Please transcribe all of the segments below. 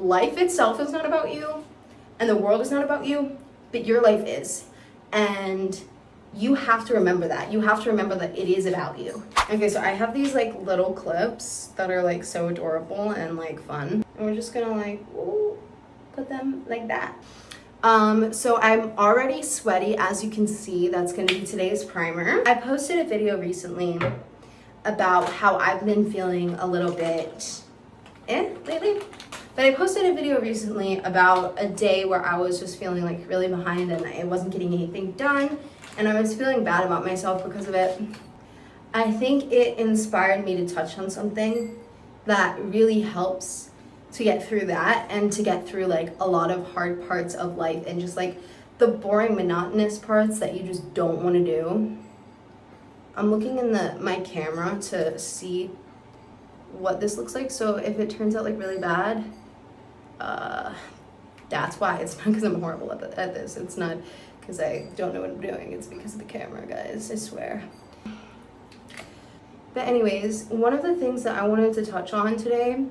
life itself is not about you, and the world is not about you, but your life is. And you have to remember that. You have to remember that it is about you. Okay, so I have these like little clips that are like so adorable and like fun. And we're just gonna like, ooh, put them like that. So I'm already sweaty, as you can see. That's gonna be today's primer. I posted a video recently about how I've been feeling a little bit lately. But I posted a video recently about a day where I was just feeling like really behind and I wasn't getting anything done, and I was feeling bad about myself because of it. I think it inspired me to touch on something that really helps to get through that and to get through like a lot of hard parts of life and just like the boring, monotonous parts that you just don't want to do. I'm looking in my camera to see what this looks like, so if it turns out like really bad, that's why. It's not because I'm horrible at this. It's not because I don't know what I'm doing. It's because of the camera, guys, I swear. But anyways, one of the things that I wanted to touch on today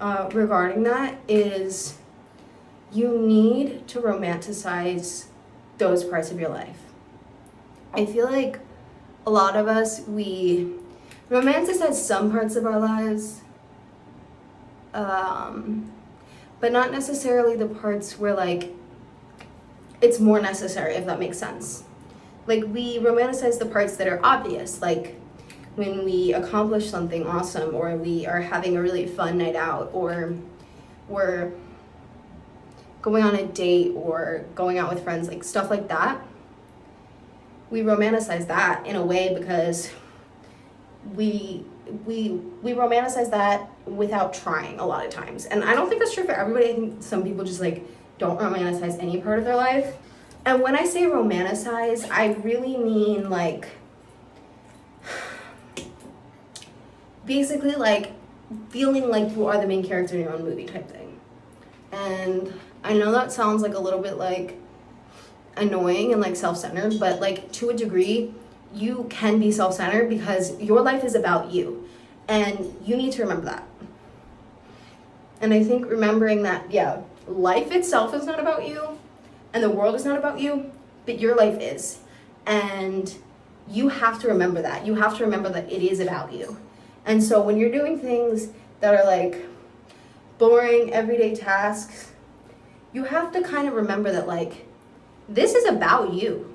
regarding that is you need to romanticize those parts of your life. I feel like a lot of us, we romanticize some parts of our lives, but not necessarily the parts where like it's more necessary, if that makes sense. Like we romanticize the parts that are obvious, like when we accomplish something awesome, or we are having a really fun night out, or we're going on a date or going out with friends, like stuff like that. We romanticize that in a way because we romanticize that without trying a lot of times. And I don't think that's true for everybody. I think some people just like don't romanticize any part of their life. And when I say romanticize, I really mean like basically like feeling like you are the main character in your own movie type thing. And I know that sounds like a little bit like annoying and like self-centered, but like to a degree you can be self-centered because your life is about you, and you need to remember that. And I think remembering that, yeah, life itself is not about you and the world is not about you, but your life is. And you have to remember that. You have to remember that it is about you. And so when you're doing things that are like boring everyday tasks, you have to kind of remember that like this is about you.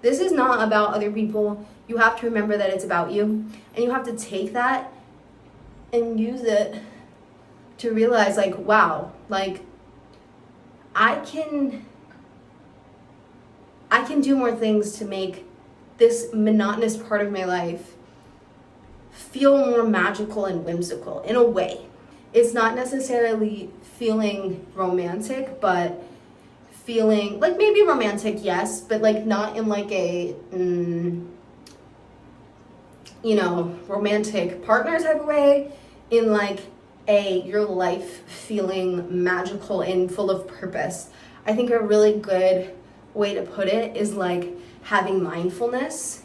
This is not about other people. You have to remember that it's about you, and you have to take that and use it to realize like, wow, like I can do more things to make this monotonous part of my life feel more magical and whimsical in a way. It's not necessarily feeling romantic, but feeling like maybe romantic, yes, but like not in like a romantic partner type of way, in like your life feeling magical and full of purpose. I think a really good way to put it is like having mindfulness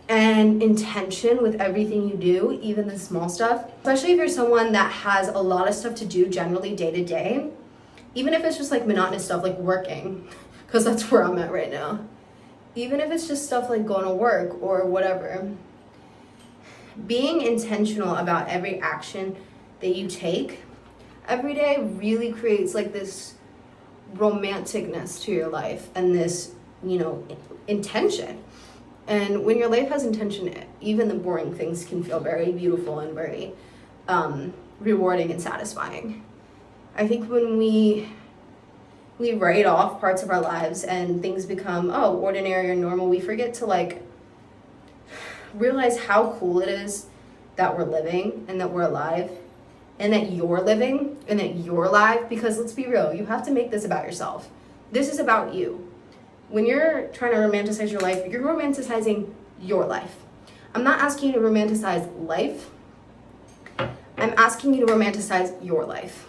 and intention with everything you do, even the small stuff. Especially if you're someone that has a lot of stuff to do generally day to day, even if it's just like monotonous stuff like working, because that's where I'm at right now. Even if it's just stuff like going to work or whatever, being intentional about every action that you take every day really creates like this romanticness to your life and this, intention. And when your life has intention, even the boring things can feel very beautiful and very rewarding and satisfying. I think when we write off parts of our lives and things become ordinary or normal, we forget to like realize how cool it is that we're living and that we're alive and that you're living and that you're alive. Because let's be real, you have to make this about yourself. This is about you. When you're trying to romanticize your life, you're romanticizing your life. I'm not asking you to romanticize life. I'm asking you to romanticize your life.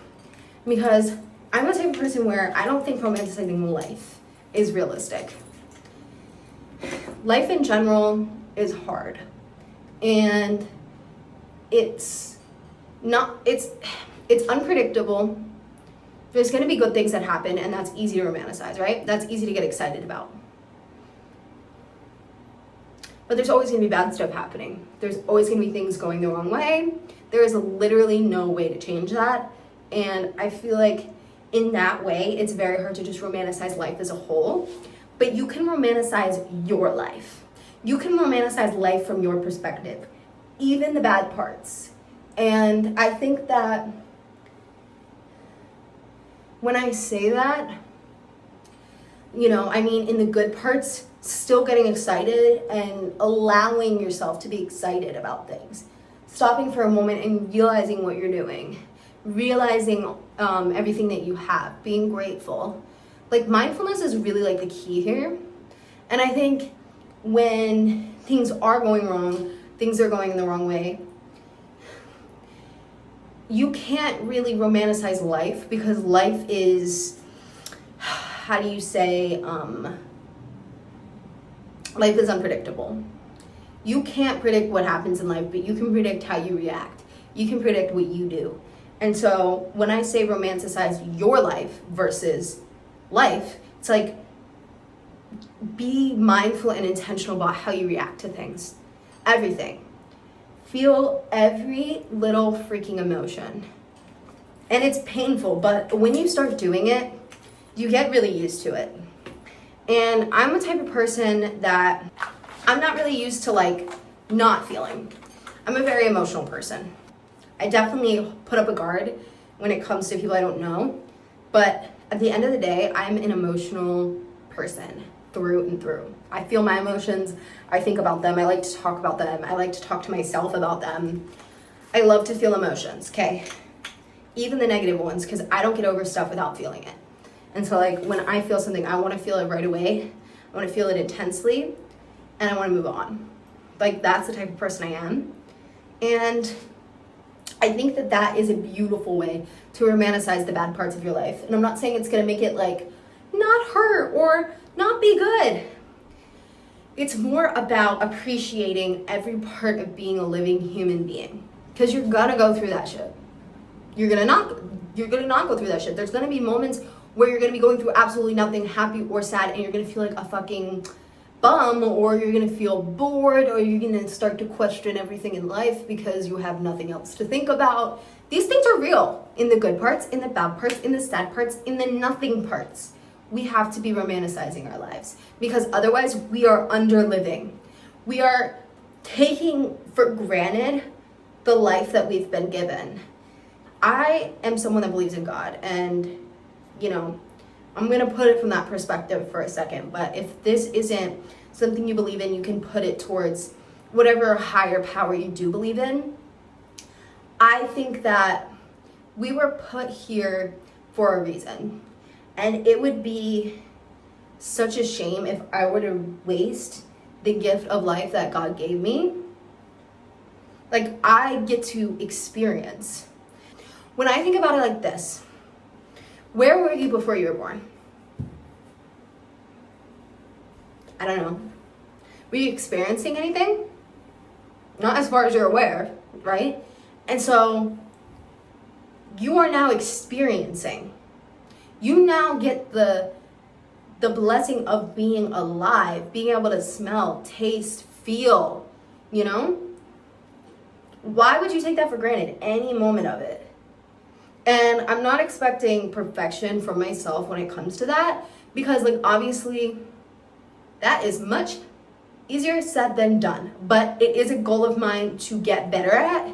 Because I'm the type of person where I don't think romanticizing life is realistic. Life in general is hard. And it's It's unpredictable. There's going to be good things that happen, and that's easy to romanticize, right? That's easy to get excited about. But there's always going to be bad stuff happening. There's always going to be things going the wrong way. There is literally no way to change that. And I feel like in that way, it's very hard to just romanticize life as a whole. But you can romanticize your life. You can romanticize life from your perspective, even the bad parts. And I think that when I say that, I mean in the good parts, still getting excited and allowing yourself to be excited about things. Stopping for a moment and realizing what you're doing. Realizing everything that you have. Being grateful. Like, mindfulness is really like the key here. And I think when things are going wrong, things are going in the wrong way, you can't really romanticize life, because life is, how do you say, life is unpredictable. You can't predict what happens in life, but you can predict how you react. You can predict what you do. And so when I say romanticize your life versus life, it's like, be mindful and intentional about how you react to things. Everything. Feel every little freaking emotion. And it's painful, but when you start doing it, you get really used to it. And I'm the type of person that I'm not really used to like not feeling. I'm a very emotional person. I definitely put up a guard when it comes to people I don't know. But at the end of the day, I'm an emotional person through and through. I feel my emotions. I think about them. I like to talk about them. I like to talk to myself about them. I love to feel emotions, okay? Even the negative ones, because I don't get over stuff without feeling it. And so like when I feel something, I want to feel it right away. I want to feel it intensely, and I want to move on. Like, that's the type of person I am. And I think that that is a beautiful way to romanticize the bad parts of your life. And I'm not saying it's going to make it like not hurt or not be good. It's more about appreciating every part of being a living human being. Because you're going to go through that shit. You're going to not go through that shit. There's going to be moments where you're going to be going through absolutely nothing, happy or sad, and you're going to feel like a fucking bum, or you're going to feel bored, or you're going to start to question everything in life because you have nothing else to think about. These things are real, in the good parts, in the bad parts, in the sad parts, in the nothing parts. We have to be romanticizing our lives, because otherwise we are underliving. We are taking for granted the life that we've been given. I am someone that believes in God, and I'm going to put it from that perspective for a second, but if this isn't something you believe in, you can put it towards whatever higher power you do believe in. I think that we were put here for a reason, and it would be such a shame if I were to waste the gift of life that God gave me. Like, I get to experience. When I think about it like this, where were you before you were born? I don't know. Were you experiencing anything? Not as far as you're aware, right? And so you are now experiencing. You now get the blessing of being alive, being able to smell, taste, feel, Why would you take that for granted? Any moment of it. And I'm not expecting perfection from myself when it comes to that, because obviously that is much easier said than done, but it is a goal of mine to get better at.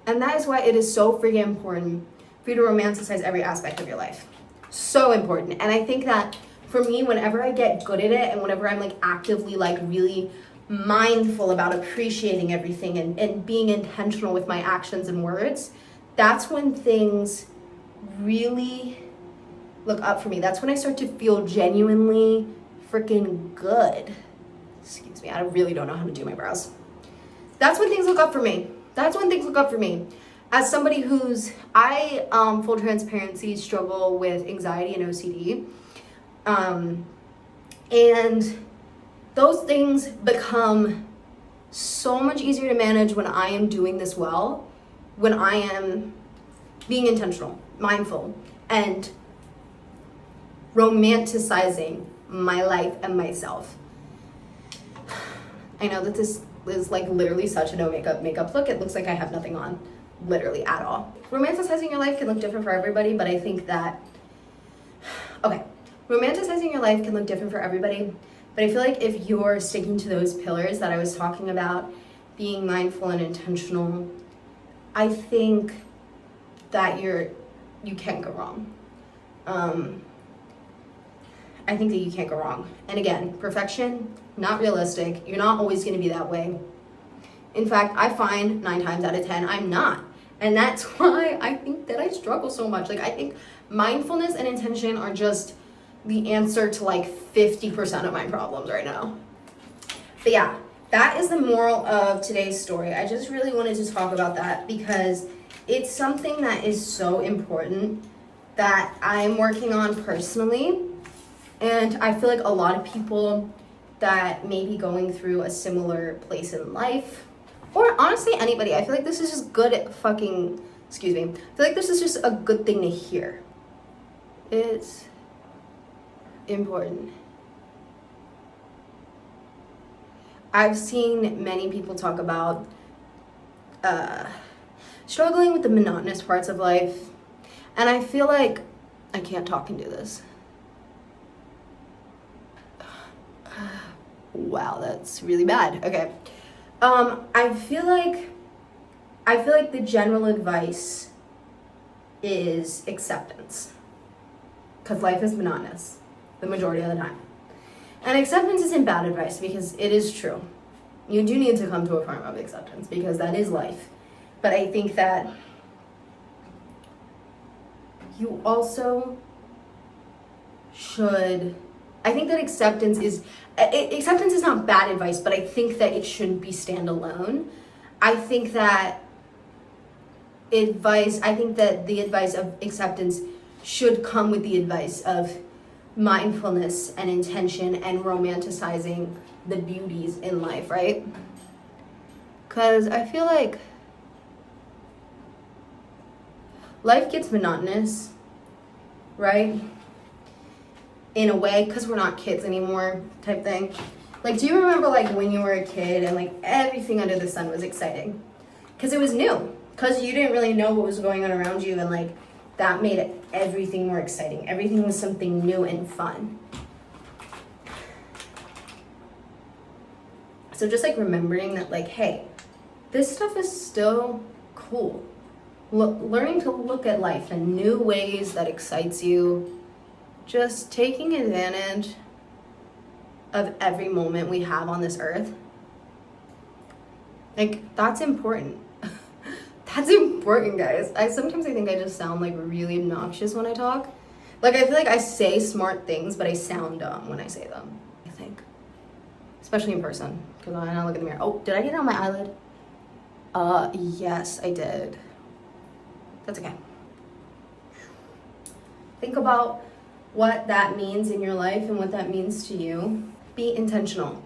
And that is why it is so freaking important for you to romanticize every aspect of your life. So important. And I think that for me, whenever I get good at it, and whenever I'm actively really mindful about appreciating everything and being intentional with my actions and words, that's when things really look up for me. That's when I start to feel genuinely freaking good. Excuse me, I really don't know how to do my brows. That's when things look up for me. That's when things look up for me. As somebody I full transparency, struggle with anxiety and OCD. And those things become so much easier to manage when I am doing this well, when I am being intentional, mindful, and romanticizing my life and myself. I know that this is like literally such a no makeup look. It looks like I have nothing on, literally at all. Romanticizing your life can look different for everybody, but I think that, okay, romanticizing your life can look different for everybody, but I feel like if you're sticking to those pillars that I was talking about, being mindful and intentional, I think that you can't go wrong. I think that you can't go wrong. And again, perfection, not realistic. You're not always going to be that way. In fact, I find 9 times out of 10, I'm not. And that's why I think that I struggle so much. Like, I think mindfulness and intention are just the answer to like 50% of my problems right now. But yeah, that is the moral of today's story. I just really wanted to talk about that because it's something that is so important that I'm working on personally. And I feel like a lot of people that may be going through a similar place in life, or honestly anybody, I feel like this is just good I feel like this is just a good thing to hear. It's important. I've seen many people talk about struggling with the monotonous parts of life, and I feel like I can't talk and do this. Wow, that's really bad. Okay. I feel like the general advice is acceptance, because life is monotonous the majority of the time. And acceptance isn't bad advice because it is true. You do need to come to a form of acceptance because that is life. But I think that you also should, I think that acceptance is not bad advice, but I think that it shouldn't be standalone. I think that the advice of acceptance should come with the advice of mindfulness and intention and romanticizing the beauties in life, right? Because I feel like life gets monotonous, right? In a way, because we're not kids anymore, type thing. Like, do you remember like when you were a kid and like everything under the sun was exciting? Because it was new. Because you didn't really know what was going on around you, and like that made everything more exciting. Everything was something new and fun. So just like remembering that, like, hey, this stuff is still cool. Learning to look at life in new ways that excites you. Just taking advantage of every moment we have on this earth. Like, that's important. That's important, guys. Sometimes I think I just sound like really obnoxious when I talk. Like, I feel like I say smart things, but I sound dumb when I say them, I think. Especially in person, because when I look in the mirror. Oh, did I get it on my eyelid? Yes, I did. That's okay. Think about what that means in your life and what that means to you. Be intentional.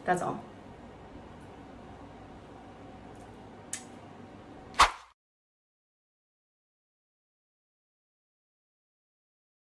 That's all.